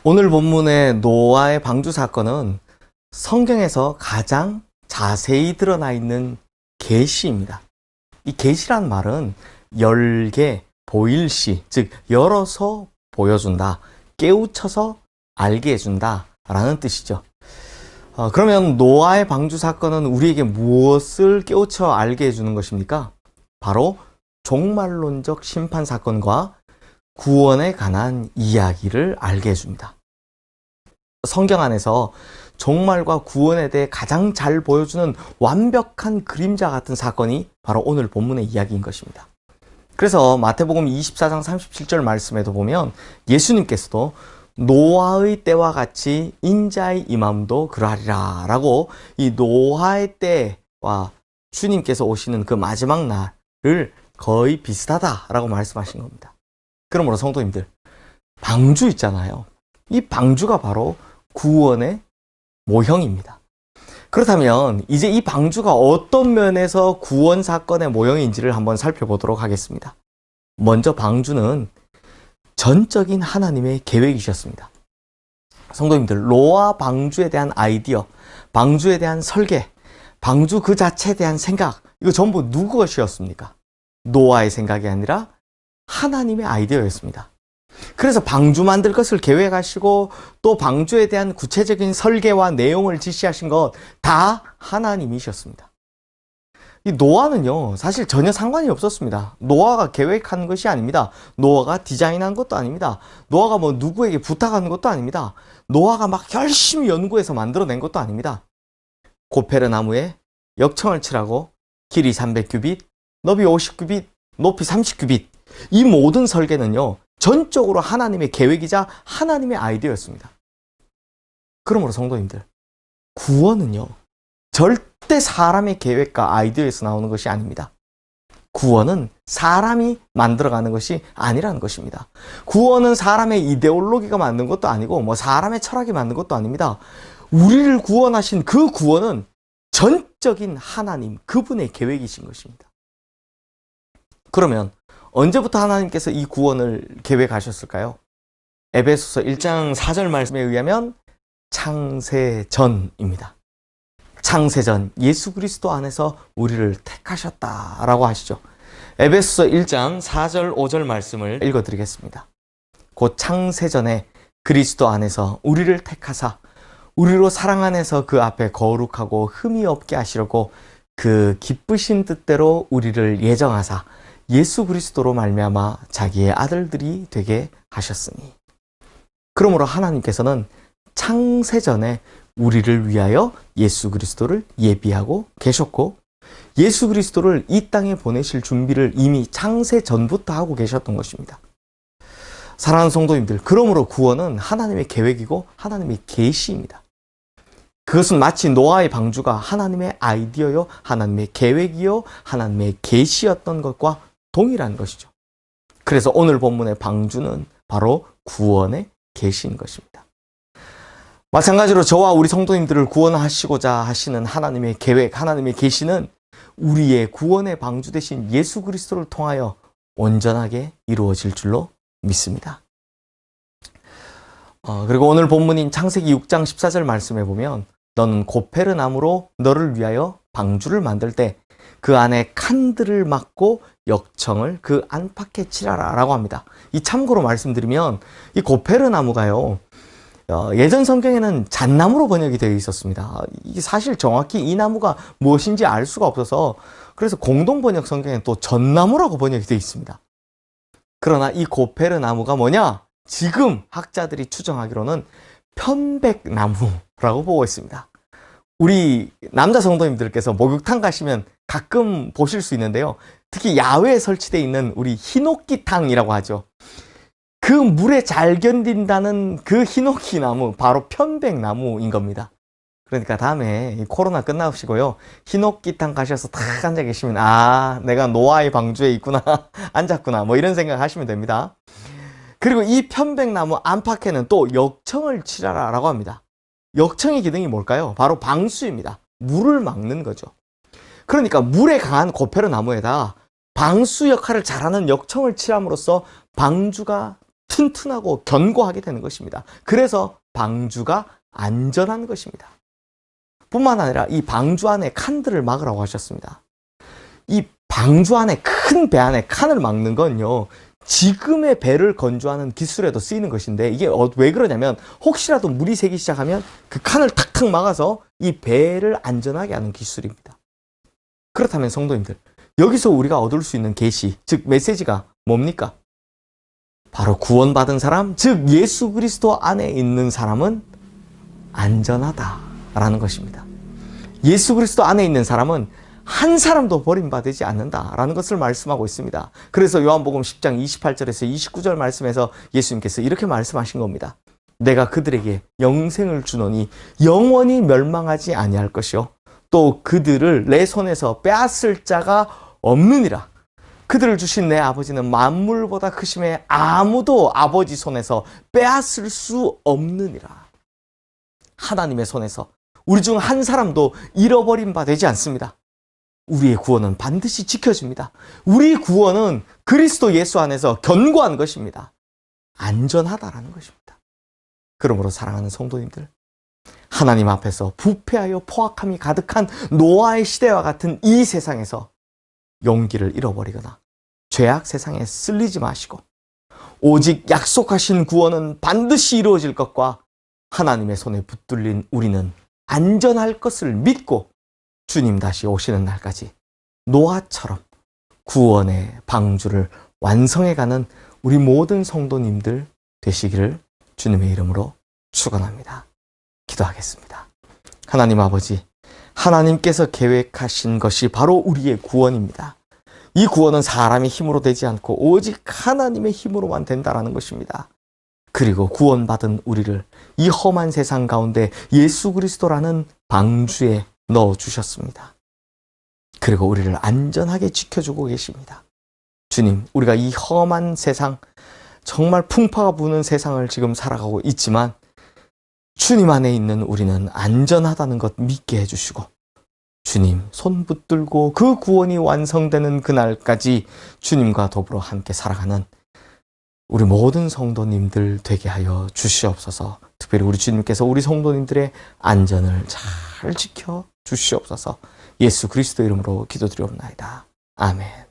오늘 본문의 노아의 방주 사건은 성경에서 가장 자세히 드러나 있는 계시입니다. 이 계시란 말은 열게, 보일시, 즉 열어서 보여준다, 깨우쳐서 알게 해준다 라는 뜻이죠. 그러면 노아의 방주 사건은 우리에게 무엇을 깨우쳐 알게 해주는 것입니까? 바로 종말론적 심판 사건과 구원에 관한 이야기를 알게 해줍니다. 성경 안에서 종말과 구원에 대해 가장 잘 보여주는 완벽한 그림자 같은 사건이 바로 오늘 본문의 이야기인 것입니다. 그래서 마태복음 24장 37절 말씀에도 보면 예수님께서도 노아의 때와 같이 인자의 임함도 그러하리라 라고 이 노아의 때와 주님께서 오시는 그 마지막 날을 거의 비슷하다라고 말씀하신 겁니다. 그러므로 성도님들, 방주 있잖아요. 이 방주가 바로 구원의 모형입니다. 그렇다면 이제 이 방주가 어떤 면에서 구원 사건의 모형인지를 한번 살펴보도록 하겠습니다. 먼저 방주는 전적인 하나님의 계획이셨습니다. 성도님들, 노아 방주에 대한 아이디어, 방주에 대한 설계, 방주 그 자체에 대한 생각, 이거 전부 누구 것이었습니까? 노아의 생각이 아니라 하나님의 아이디어였습니다. 그래서 방주 만들 것을 계획하시고 또 방주에 대한 구체적인 설계와 내용을 지시하신 것 다 하나님이셨습니다. 이 노아는요, 사실 전혀 상관이 없었습니다. 노아가 계획한 것이 아닙니다. 노아가 디자인한 것도 아닙니다. 노아가 뭐 누구에게 부탁한 것도 아닙니다. 노아가 막 열심히 연구해서 만들어낸 것도 아닙니다. 고페르 나무에 역청을 칠하고 길이 300규빗, 너비 50규빗, 높이 30규빗, 이 모든 설계는요, 전적으로 하나님의 계획이자 하나님의 아이디어였습니다. 그러므로 성도님들, 구원은요, 절대 사람의 계획과 아이디어에서 나오는 것이 아닙니다. 구원은 사람이 만들어가는 것이 아니라는 것입니다. 구원은 사람의 이데올로기가 만든 것도 아니고 뭐 사람의 철학이 만든 것도 아닙니다. 우리를 구원하신 그 구원은 전적인 하나님, 그분의 계획이신 것입니다. 그러면 언제부터 하나님께서 이 구원을 계획하셨을까요? 에베소서 1장 4절 말씀에 의하면 창세전입니다. 창세전, 예수 그리스도 안에서 우리를 택하셨다라고 하시죠. 에베소서 1장 4절 5절 말씀을 읽어드리겠습니다. 곧 창세전에 그리스도 안에서 우리를 택하사 우리로 사랑 안에서 그 앞에 거룩하고 흠이 없게 하시려고 그 기쁘신 뜻대로 우리를 예정하사 예수 그리스도로 말미암아 자기의 아들들이 되게 하셨으니. 그러므로 하나님께서는 창세전에 우리를 위하여 예수 그리스도를 예비하고 계셨고 예수 그리스도를 이 땅에 보내실 준비를 이미 창세전부터 하고 계셨던 것입니다. 사랑하는 성도님들, 그러므로 구원은 하나님의 계획이고 하나님의 계시입니다. 그것은 마치 노아의 방주가 하나님의 아이디어요, 하나님의 계획이요, 하나님의 계시였던 것과 동일한 것이죠. 그래서 오늘 본문의 방주는 바로 구원의 계시인 것입니다. 마찬가지로 저와 우리 성도님들을 구원하시고자 하시는 하나님의 계획, 하나님의 계시는 우리의 구원의 방주 되신 예수 그리스도를 통하여 온전하게 이루어질 줄로 믿습니다. 그리고 오늘 본문인 창세기 6장 14절 말씀에 보면 너는 고페르 나무로 너를 위하여 방주를 만들 때 그 안에 칸들을 막고 역청을 그 안팎에 칠하라 라고 합니다. 이 참고로 말씀드리면 이 고페르 나무가요, 예전 성경에는 잣나무로 번역이 되어 있었습니다. 이게 사실 정확히 이 나무가 무엇인지 알 수가 없어서 그래서 공동 번역 성경에는 또 전나무라고 번역이 되어 있습니다. 그러나 이 고페르 나무가 뭐냐? 지금 학자들이 추정하기로는 편백나무라고 보고 있습니다. 우리 남자 성도님들께서 목욕탕 가시면 가끔 보실 수 있는데요. 특히 야외에 설치되어 있는 우리 히노키탕이라고 하죠. 그 물에 잘 견딘다는 그 히노키나무, 바로 편백나무인 겁니다. 그러니까 다음에 코로나 끝나시고요, 히노키탕 가셔서 탁 앉아 계시면 아, 내가 노아의 방주에 있구나, 앉았구나, 뭐 이런 생각 하시면 됩니다. 그리고 이 편백나무 안팎에는 또 역청을 칠하라 라고 합니다. 역청의 기능이 뭘까요? 바로 방수입니다. 물을 막는 거죠. 그러니까 물에 강한 고페르 나무에다 방수 역할을 잘하는 역청을 칠함으로써 방주가 튼튼하고 견고하게 되는 것입니다. 그래서 방주가 안전한 것입니다. 뿐만 아니라 이 방주 안에 칸들을 막으라고 하셨습니다. 이 방주 안에, 큰 배 안에 칸을 막는 건요, 지금의 배를 건조하는 기술에도 쓰이는 것인데, 이게 왜 그러냐면 혹시라도 물이 새기 시작하면 그 칸을 탁탁 막아서 이 배를 안전하게 하는 기술입니다. 그렇다면 성도님들, 여기서 우리가 얻을 수 있는 계시, 즉 메시지가 뭡니까? 바로 구원받은 사람, 즉 예수 그리스도 안에 있는 사람은 안전하다라는 것입니다. 예수 그리스도 안에 있는 사람은 한 사람도 버림받지 않는다라는 것을 말씀하고 있습니다. 그래서 요한복음 10장 28절에서 29절 말씀에서 예수님께서 이렇게 말씀하신 겁니다. 내가 그들에게 영생을 주노니 영원히 멸망하지 아니할 것이요 또 그들을 내 손에서 빼앗을 자가 없느니라. 그들을 주신 내 아버지는 만물보다 크심에 아무도 아버지 손에서 빼앗을 수 없느니라. 하나님의 손에서 우리 중 한 사람도 잃어버린 바 되지 않습니다. 우리의 구원은 반드시 지켜집니다. 우리 구원은 그리스도 예수 안에서 견고한 것입니다. 안전하다라는 것입니다. 그러므로 사랑하는 성도님들, 하나님 앞에서 부패하여 포악함이 가득한 노아의 시대와 같은 이 세상에서 용기를 잃어버리거나 죄악 세상에 쓸리지 마시고 오직 약속하신 구원은 반드시 이루어질 것과 하나님의 손에 붙들린 우리는 안전할 것을 믿고 주님 다시 오시는 날까지 노아처럼 구원의 방주를 완성해가는 우리 모든 성도님들 되시기를 주님의 이름으로 축원합니다. 기도하겠습니다. 하나님 아버지, 하나님께서 계획하신 것이 바로 우리의 구원입니다. 이 구원은 사람의 힘으로 되지 않고 오직 하나님의 힘으로만 된다는 것입니다. 그리고 구원받은 우리를 이 험한 세상 가운데 예수 그리스도라는 방주에 넣어주셨습니다. 그리고 우리를 안전하게 지켜주고 계십니다. 주님, 우리가 이 험한 세상, 정말 풍파가 부는 세상을 지금 살아가고 있지만 주님 안에 있는 우리는 안전하다는 것 믿게 해주시고 주님 손 붙들고 그 구원이 완성되는 그날까지 주님과 더불어 함께 살아가는 우리 모든 성도님들 되게 하여 주시옵소서. 특별히 우리 주님께서 우리 성도님들의 안전을 잘 지켜 주시옵소서. 예수 그리스도 이름으로 기도드리옵나이다. 아멘.